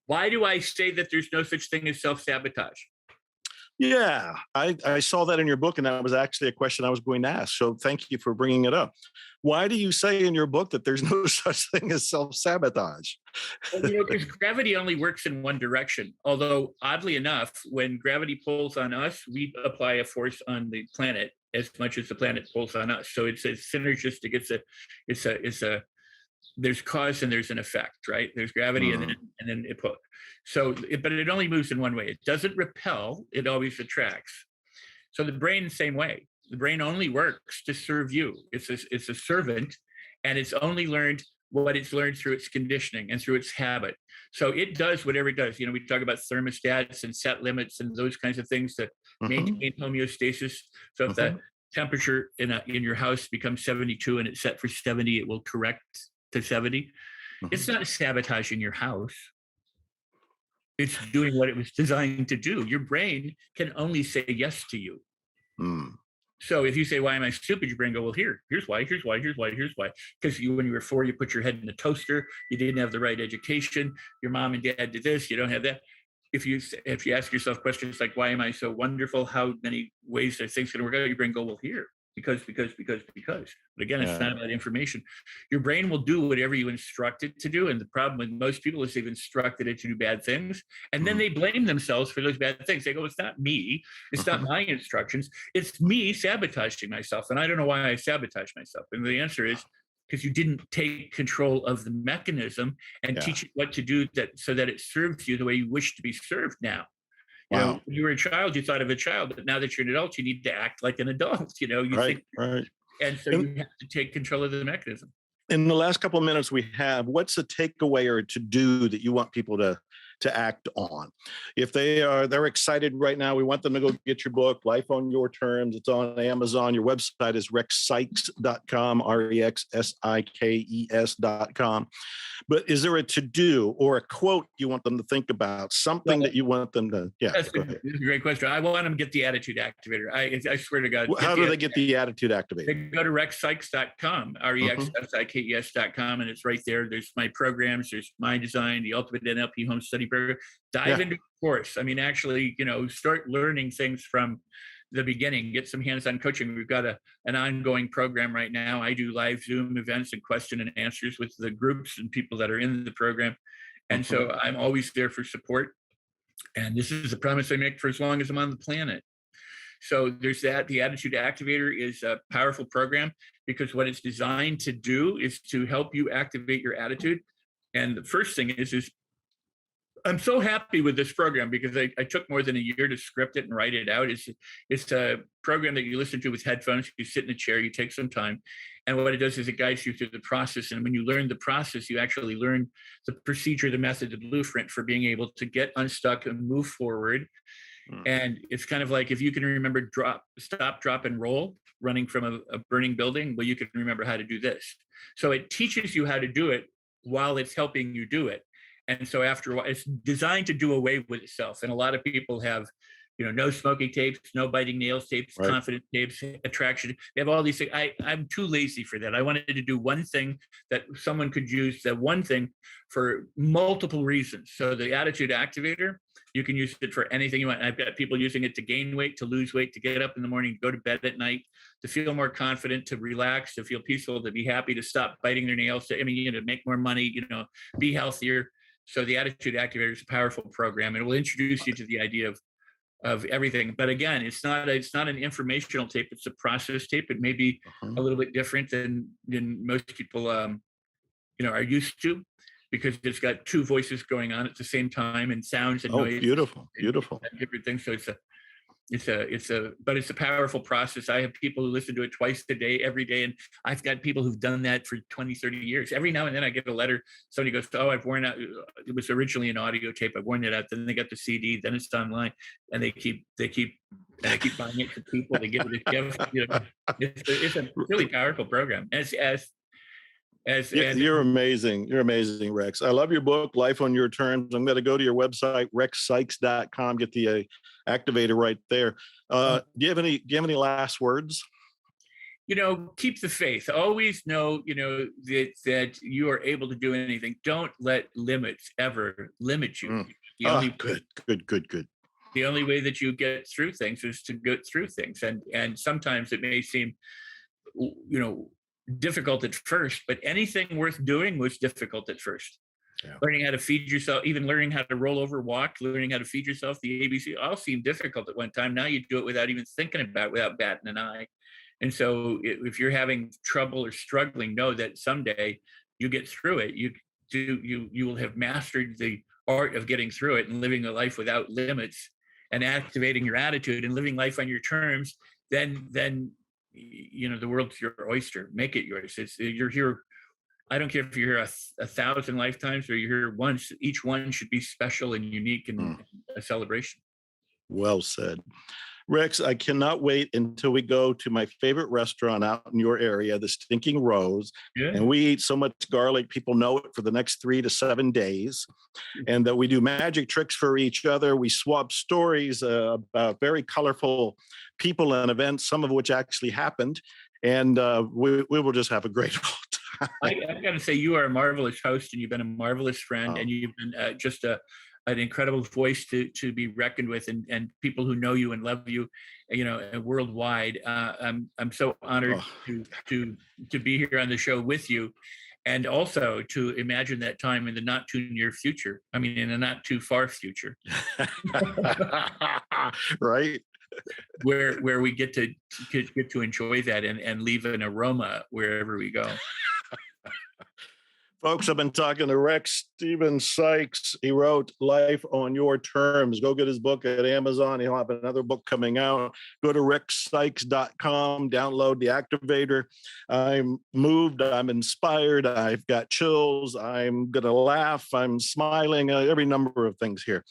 why do I say that there's no such thing as self-sabotage? Yeah, I saw that in your book, and that was actually a question I was going to ask. So thank you for bringing it up. Why do you say in your book that there's no such thing as self-sabotage? Well, because gravity only works in one direction. Although, oddly enough, when gravity pulls on us, we apply a force on the planet as much as the planet pulls on us. So it's a synergistic. It's a there's cause and there's an effect, right? There's gravity and then it pulls. So, but it only moves in one way. It doesn't repel, it always attracts. So the brain, the same way. The brain only works to serve you. It's a servant, and it's only learned what it's learned through its conditioning and through its habit. So it does whatever it does. We talk about thermostats and set limits and those kinds of things to maintain homeostasis. So if the temperature in your house becomes 72 and it's set for 70, it will correct to 70. It's not sabotaging your house. It's doing what it was designed to do. Your brain can only say yes to you. So if you say, "Why am I stupid?" Your brain go, "Well, here's why. Because when you were 4, you put your head in a toaster. You didn't have the right education. Your mom and dad did this. You don't have that." If you ask yourself questions like, "Why am I so wonderful? How many ways are things going to work out?" Your brain go, "Well, here. Because. But again, it's not about information. Your brain will do whatever you instruct it to do. And the problem with most people is they've instructed it to do bad things. And then they blame themselves for those bad things. They go, "It's not me. It's not my instructions. It's me sabotaging myself. And I don't know why I sabotage myself." And the answer is because you didn't take control of the mechanism and teach it what to do so that it serves you the way you wish to be served now. When you were a child, you thought of a child, but now that you're an adult, you need to act like an adult. Right. And so you have to take control of the mechanism. In the last couple of minutes we have, what's a takeaway or a to-do that you want people to act on? If they're excited right now, we want them to go get your book, Life on Your Terms. It's on Amazon. Your website is rexsikes.com, REXSIKES.com. But is there a to-do or a quote you want them to think about? Something that you want them to, That's a great question. I want them to get the attitude activator. I swear to God. How do they get the attitude activator? They go to rexsikes.com, REXSIKES.com, and it's right there. There's my programs. There's My Design, the Ultimate NLP Home Study Program. Dive into the course. I mean, actually, start learning things from the beginning. Get some hands-on coaching. We've got an ongoing program right now. I do live Zoom events and question and answers with the groups and people that are in the program. And so I'm always there for support. And this is a promise I make for as long as I'm on the planet. So there's that. The Attitude Activator is a powerful program because what it's designed to do is to help you activate your attitude. And the first thing is I'm so happy with this program because I took more than a year to script it and write it out. It's a program that you listen to with headphones. You sit in a chair, you take some time. And what it does is it guides you through the process. And when you learn the process, you actually learn the procedure, the method, the blueprint for being able to get unstuck and move forward. And it's kind of like if you can remember stop, drop, and roll running from a burning building, well, you can remember how to do this. So it teaches you how to do it while it's helping you do it. And so after a while, it's designed to do away with itself. And a lot of people have, no smoking tapes, no biting nails tapes, Right. confidence tapes, attraction. They have all these things. I'm too lazy for that. I wanted to do one thing that someone could use, that one thing for multiple reasons. So the attitude activator, you can use it for anything you want. I've got people using it to gain weight, to lose weight, to get up in the morning, to go to bed at night, to feel more confident, to relax, to feel peaceful, to be happy, to stop biting their nails, to make more money, be healthier. So the attitude activator is a powerful program, and it will introduce you to the idea of everything. But again, it's not an informational tape. It's a process tape. It may be a little bit different than most people are used to, because it's got two voices going on at the same time, and sounds and noise. Beautiful. And different things. So it's a powerful process. I have people who listen to it twice a day, every day. And I've got people who've done that for 20, 30 years. Every now and then I get a letter. Somebody goes, "Oh, I've worn out. It was originally an audio tape. I've worn it out." Then they got the CD, then it's online, and they keep buying it to people. They give it a gift. It's a really powerful program. You're amazing. You're amazing, Rex. I love your book, Life on Your Terms. I'm going to go to your website, rexsikes.com, get the activator right there. Do you have any last words? Keep the faith. Always know, that you are able to do anything. Don't let limits ever limit you. Good. The only way that you get through things is to go through things. And sometimes it may seem, difficult at first, but anything worth doing was difficult at first. Yeah. Learning how to feed yourself, even learning how to roll over, walk, learning how to feed yourself, the ABC, all seemed difficult at one time. Now you do it without even thinking about it, without batting an eye. And so if you're having trouble or struggling, know that someday you get through it. You will have mastered the art of getting through it and living a life without limits and activating your attitude and living life on your terms. Then the world's your oyster. Make it yours. You're here. I don't care if you're here 1,000 lifetimes or you're here once. Each one should be special and unique and a celebration. Well said. Rex, I cannot wait until we go to my favorite restaurant out in your area, the Stinking Rose. Yeah. And we eat so much garlic, people know it for the next 3 to 7 days. And that we do magic tricks for each other. We swap stories about very colorful people and events, some of which actually happened. And we will just have a great time. I've got to say, you are a marvelous host, and you've been a marvelous friend, and you've been just an incredible voice to be reckoned with, and people who know you and love you, worldwide. I'm so honored to be here on the show with you, and also to imagine that time in the not too near future. I mean, in the not too far future, right? Where we get to enjoy that and leave an aroma wherever we go. Folks, I've been talking to Rex Steven Sikes. He wrote Life on Your Terms. Go get his book at Amazon. He'll have another book coming out. Go to rexsikes.com, download the activator. I'm moved. I'm inspired. I've got chills. I'm going to laugh. I'm smiling. Every number of things here.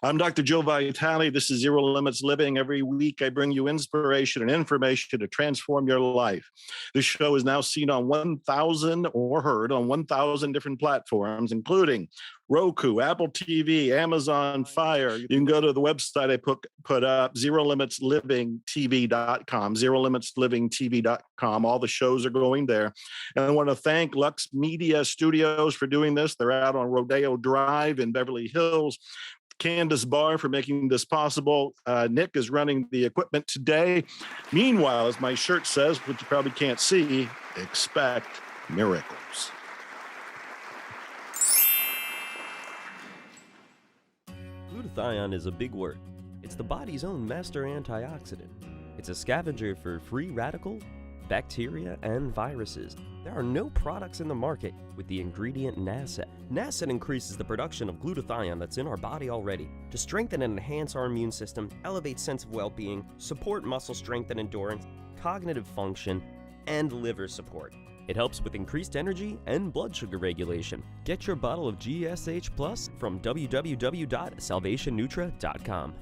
I'm Dr. Joe Vitale. This is Zero Limits Living. Every week, I bring you inspiration and information to transform your life. This show is now seen on 1,000 or heard on 1,000 different platforms, including Roku, Apple TV, Amazon Fire. You can go to the website I put up, ZeroLimitsLivingTV.com, ZeroLimitsLivingTV.com. All the shows are going there. And I want to thank Lux Media Studios for doing this. They're out on Rodeo Drive in Beverly Hills. Candace Barr for making this possible. Nick is running the equipment today. Meanwhile, as my shirt says, which you probably can't see, expect miracles. Glutathione is a big word. It's the body's own master antioxidant. It's a scavenger for free radical, bacteria, and viruses. There are no products in the market with the ingredient NASET. NASET increases the production of glutathione that's in our body already to strengthen and enhance our immune system, elevate sense of well-being, support muscle strength and endurance, cognitive function, and liver support. It helps with increased energy and blood sugar regulation. Get your bottle of GSH Plus from www.salvationnutra.com.